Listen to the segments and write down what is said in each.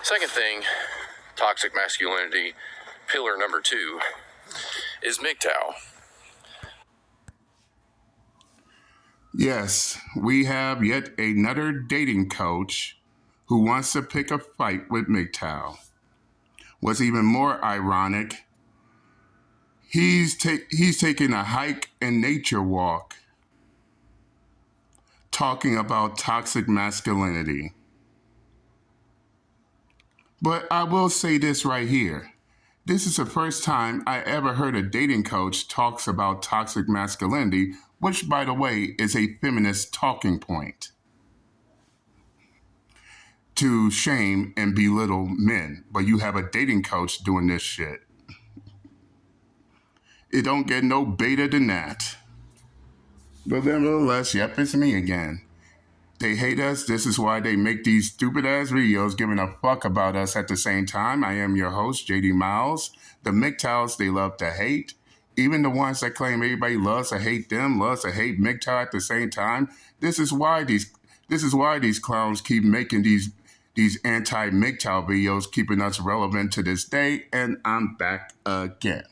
Second thing, toxic masculinity, pillar number 2, is Mgtow. Yes, we have yet another dating coach who wants to pick a fight with Mgtow. What's even more ironic, he's taking a hike and nature walk, talking about toxic masculinity. But I will say this right here. This is the first time I ever heard a dating coach talks about toxic masculinity, which, by the way, is a feminist talking point to shame and belittle men. But you have a dating coach doing this shit. It don't get no better than that. But nevertheless, yep, it's me again. They hate us. This is why they make these stupid ass videos giving a fuck about us at the same time. I am your host, JD Miles. The Mgtows, they love to hate. Even the ones that claim everybody loves to hate them, loves to hate Mgtow at the same time. This is why these clowns keep making these anti-Mgtow videos, keeping us relevant to this day, and I'm back again.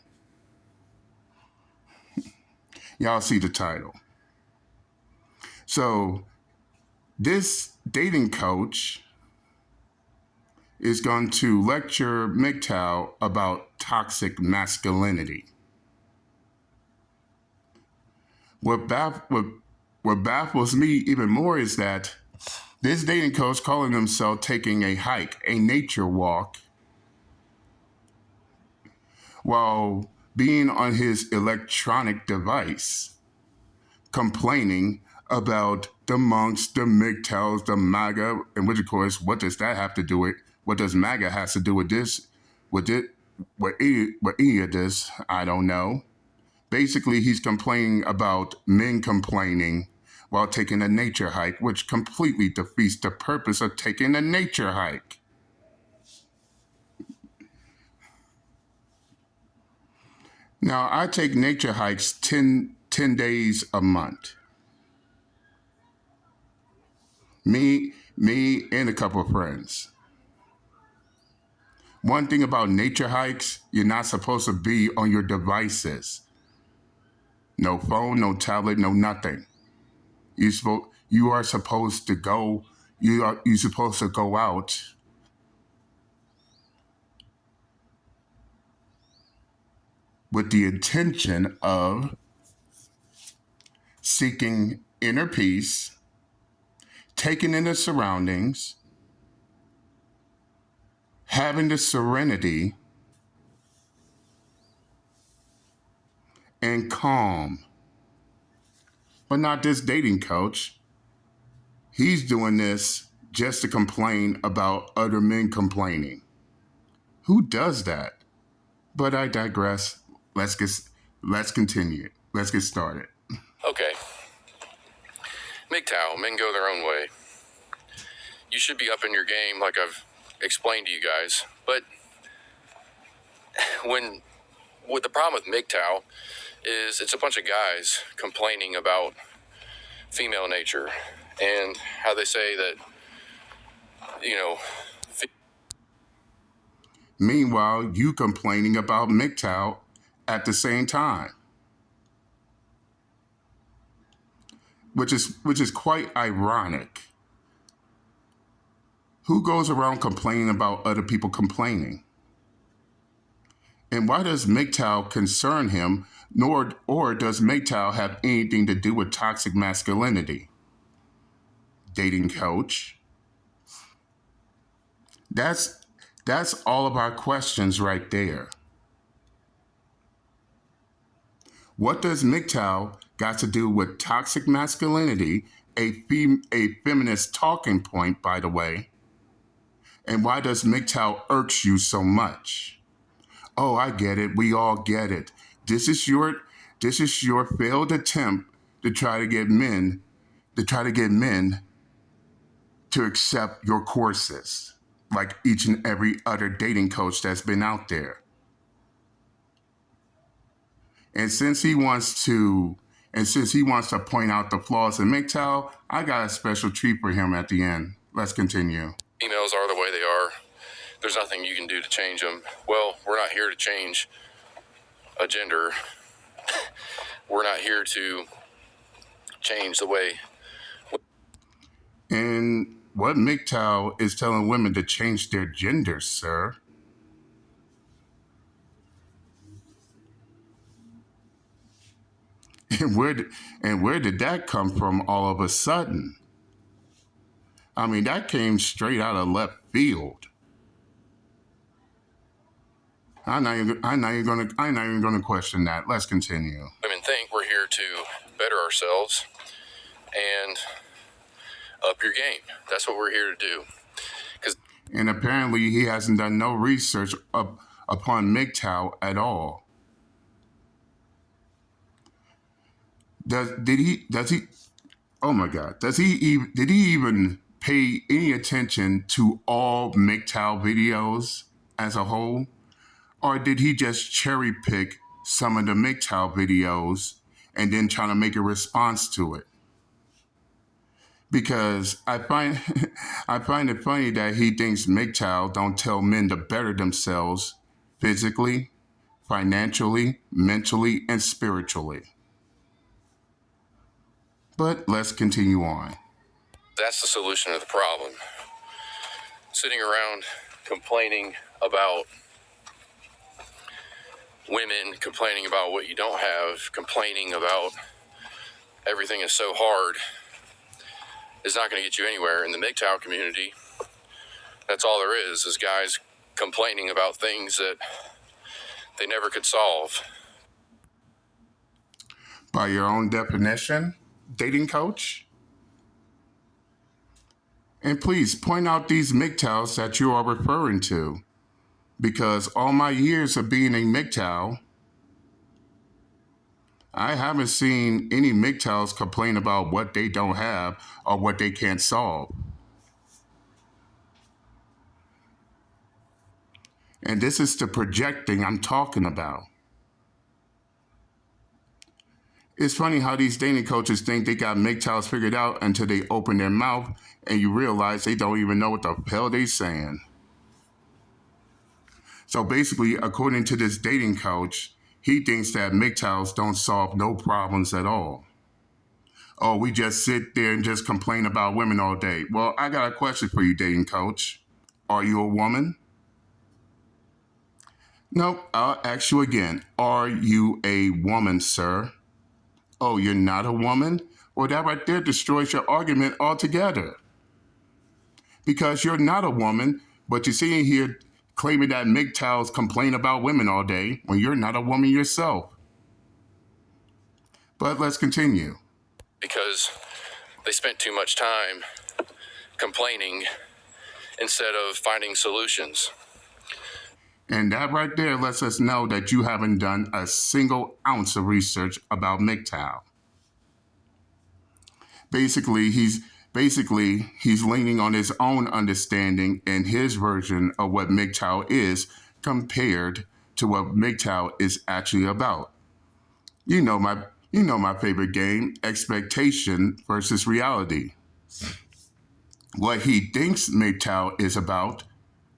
Y'all see the title. So this dating coach is going to lecture Mgtow about toxic masculinity. What baffles me even more is that this dating coach calling himself taking a hike, a nature walk, while being on his electronic device, complaining about the monks, the Mgtows, the MAGA, and which of course, what does that have to do with, what does MAGA has to do with this, with any of this, I don't know. Basically, he's complaining about men complaining while taking a nature hike, which completely defeats the purpose of taking a nature hike. Now, I take nature hikes 10 days a month. Me, and a couple of friends. One thing about nature hikes, you're not supposed to be on your devices. No phone, no tablet, no nothing. You are supposed to go. You're supposed to go out with the intention of seeking inner peace, taking in the surroundings, having the serenity and calm. But not this dating coach. He's doing this just to complain about other men complaining. Who does that? But I digress. Let's continue. Let's get started. Okay. Mgtow, men go their own way. You should be up in your game like I've explained to you guys. But what the problem with Mgtow is it's a bunch of guys complaining about female nature and how they say that, Meanwhile, you complaining about Mgtow at the same time. Which is quite ironic. Who goes around complaining about other people complaining? And why does Mgtow concern him, or does Mgtow have anything to do with toxic masculinity? Dating coach. That's all of our questions right there. What does Mgtow got to do with toxic masculinity, a feminist talking point, by the way? And why does Mgtow irks you so much? Oh, I get it. We all get it. This is your failed attempt to try to get men to accept your courses, like each and every other dating coach that's been out there. And since he wants to point out the flaws in Mgtow, I got a special treat for him at the end. Let's continue. Females are the way they are. there's nothing you can do to change them. Well, we're not here to change a gender. We're not here to change the way. And what Mgtow is telling women to change their gender, sir? And where did that come from all of a sudden? I mean, that came straight out of left field. I'm not even gonna question that. Let's continue. Women think we're here to better ourselves and up your game. That's what we're here to do. And apparently, he hasn't done no research upon Mgtow at all. Does he? Oh my God! Did he even pay any attention to all Mgtow videos as a whole, or did he just cherry pick some of the Mgtow videos and then try to make a response to it? Because I find I find it funny that he thinks Mgtow don't tell men to better themselves physically, financially, mentally, and spiritually. But let's continue on. That's the solution to the problem. Sitting around complaining about women, complaining about what you don't have, complaining about everything is so hard is not going to get you anywhere. In the Mgtow community, that's all there is guys complaining about things that they never could solve. By your own definition, dating coach? And please point out these Mgtows that you are referring to, because all my years of being a Mgtow, I haven't seen any Mgtows complain about what they don't have or what they can't solve. And this is the projecting I'm talking about. It's funny how these dating coaches think they got Mgtows figured out until they open their mouth and you realize they don't even know what the hell they're saying. So basically, according to this dating coach, he thinks that Mgtows don't solve no problems at all. Oh, we just sit there and just complain about women all day. Well, I got a question for you, dating coach. Are you a woman? Nope, I'll ask you again. Are you a woman, sir? Oh, you're not a woman? Well, that right there destroys your argument altogether. Because you're not a woman, but you're sitting here claiming that Mgtows complain about women all day when you're not a woman yourself. But let's continue. Because they spent too much time complaining instead of finding solutions. And that right there lets us know that you haven't done a single ounce of research about Mgtow. Basically, he's leaning on his own understanding and his version of what Mgtow is compared to what Mgtow is actually about. You know my favorite game, expectation versus reality. What he thinks Mgtow is about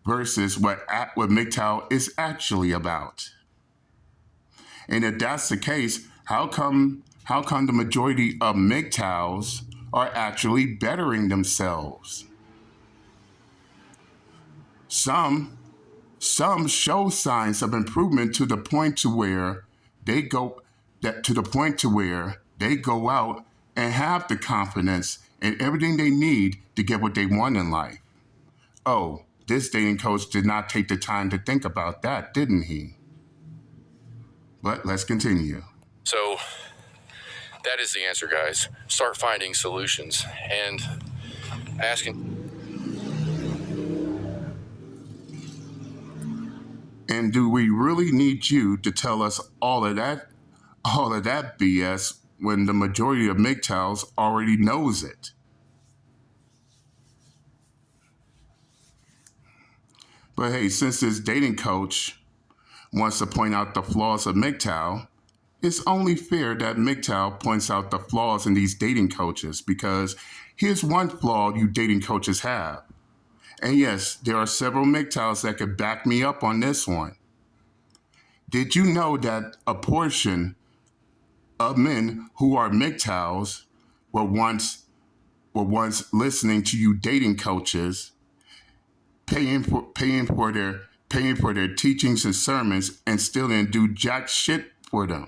versus what Mgtow is actually about. And if that's the case, how come the majority of Mgtows are actually bettering themselves? Some show signs of improvement to the point to where they go out and have the confidence and everything they need to get what they want in life. Oh, this dating coach did not take the time to think about that, didn't he? But let's continue. So that is the answer, guys. Start finding solutions and asking. And do we really need you to tell us all of that BS when the majority of Mgtows already knows it? But hey, since this dating coach wants to point out the flaws of Mgtow, it's only fair that Mgtow points out the flaws in these dating coaches, because here's one flaw you dating coaches have. And yes, there are several Mgtows that could back me up on this one. Did you know that a portion of men who are Mgtows were once listening to you dating coaches, paying for their teachings and sermons, and still didn't do jack shit for them?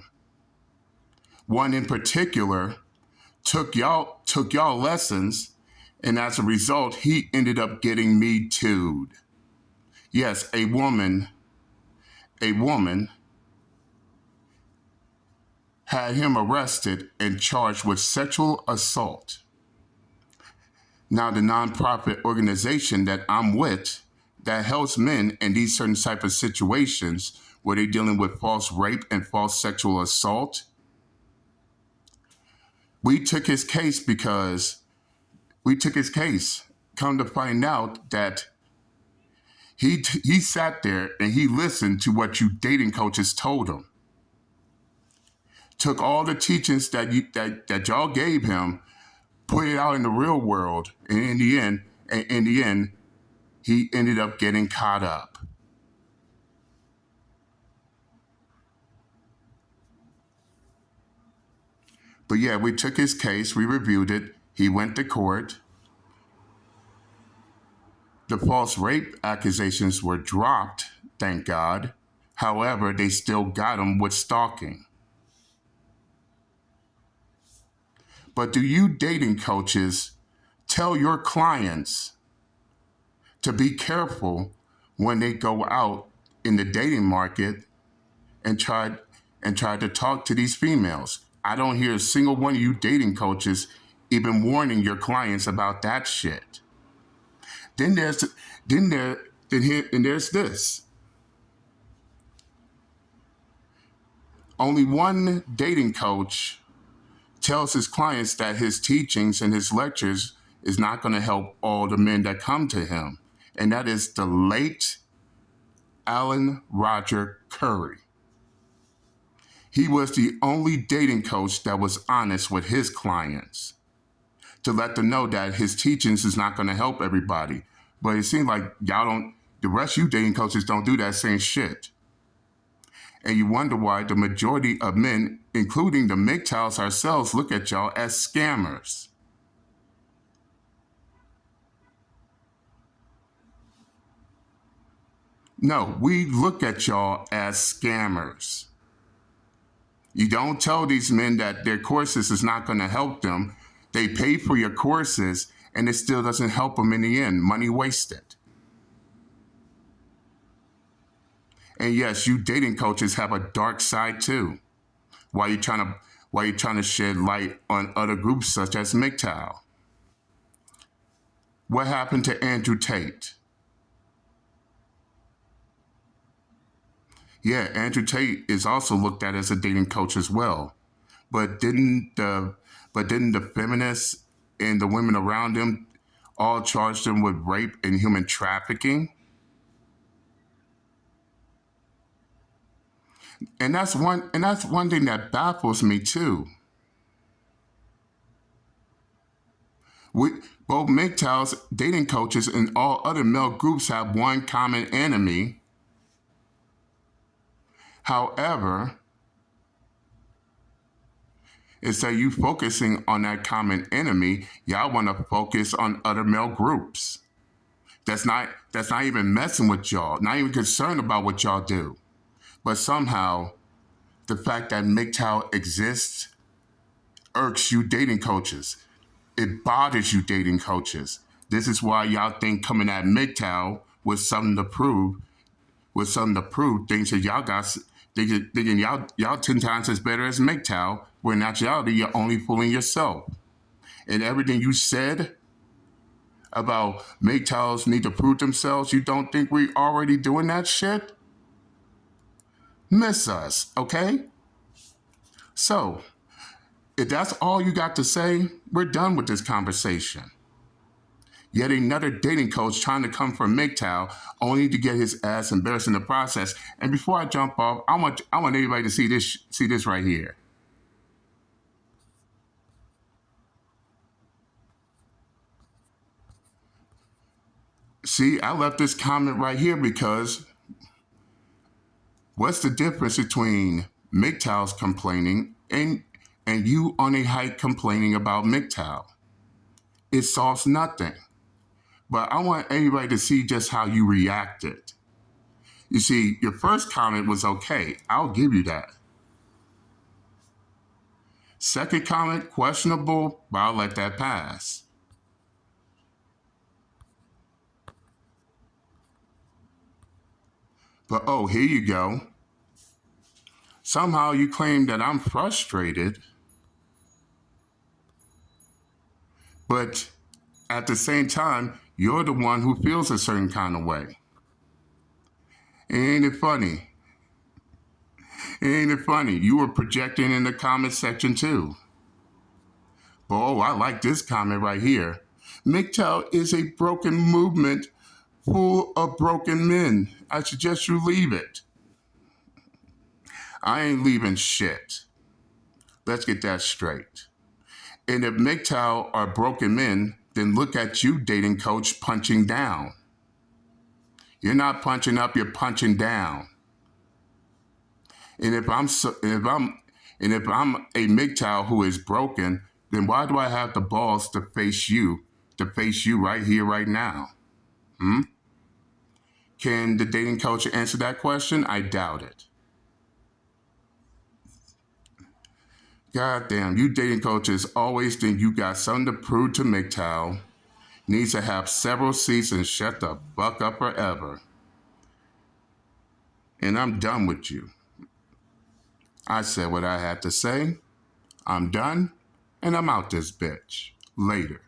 One in particular took y'all lessons, and as a result, he ended up getting me too'd. Yes, a woman had him arrested and charged with sexual assault. Now, the nonprofit organization that I'm with that helps men in these certain type of situations where they're dealing with false rape and false sexual assault, we took his case because we took his case. Come to find out that he sat there and he listened to what you dating coaches told him. Took all the teachings that y'all gave him, put it out in the real world, and in the end, he ended up getting caught up. But yeah, we took his case, we reviewed it, he went to court. The false rape accusations were dropped, thank God. However, they still got him with stalking. But do you dating coaches tell your clients to be careful when they go out in the dating market and try to talk to these females? I don't hear a single one of you dating coaches even warning your clients about that shit. Then there's this. Only one dating coach tells his clients that his teachings and his lectures is not going to help all the men that come to him. And that is the late Alan Roger Curry. He was the only dating coach that was honest with his clients to let them know that his teachings is not going to help everybody. But it seems like the rest of you dating coaches don't do that same shit. And you wonder why the majority of men, including the Mgtows ourselves, look at y'all as scammers. No, we look at y'all as scammers. You don't tell these men that their courses is not going to help them. They pay for your courses and it still doesn't help them in the end. Money wasted. And yes, you dating coaches have a dark side too. Why you trying to shed light on other groups such as Mgtow? What happened to Andrew Tate? Yeah, Andrew Tate is also looked at as a dating coach as well. But didn't the feminists and the women around him all charge him with rape and human trafficking? And that's one thing that baffles me too. Both Mgtow's dating coaches and all other male groups have one common enemy. However, instead of you focusing on that common enemy, y'all want to focus on other male groups. That's not even messing with y'all, not even concerned about what y'all do. But somehow, the fact that Mgtow exists irks you dating coaches. It bothers you dating coaches. This is why y'all think coming at Mgtow with something to prove, thinks that y'all got, thinking y'all 10 times as better as Mgtow, when in actuality, you're only fooling yourself. And everything you said about Mgtows need to prove themselves, you don't think we already doing that shit? Miss us, okay? So, if that's all you got to say, we're done with this conversation. Yet another dating coach trying to come for Mgtow, only to get his ass embarrassed in the process. And before I jump off, I want everybody to see this right here. See, I left this comment right here because what's the difference between Mgtow's complaining and you on a hike complaining about Mgtow? It solves nothing. But I want everybody to see just how you reacted. You see, your first comment was okay. I'll give you that. Second comment, questionable, but I'll let that pass. But oh, here you go. Somehow you claim that I'm frustrated, but at the same time, you're the one who feels a certain kind of way. Ain't it funny? Ain't it funny? You were projecting in the comment section too. But oh, I like this comment right here. Mgtow is a broken movement full of broken men. I suggest you leave it. I ain't leaving shit. Let's get that straight. And if Mgtow are broken men, then look at you, dating coach, punching down. You're not punching up, you're punching down. And if I'm a Mgtow who is broken, then why do I have the balls to face you right here, right now? Can the dating coach answer that question? I doubt it. God damn, you dating coaches always think you got something to prove to Mgtow. Needs to have several seats and shut the fuck up forever. And I'm done with you. I said what I had to say. I'm done, and I'm out this bitch. Later.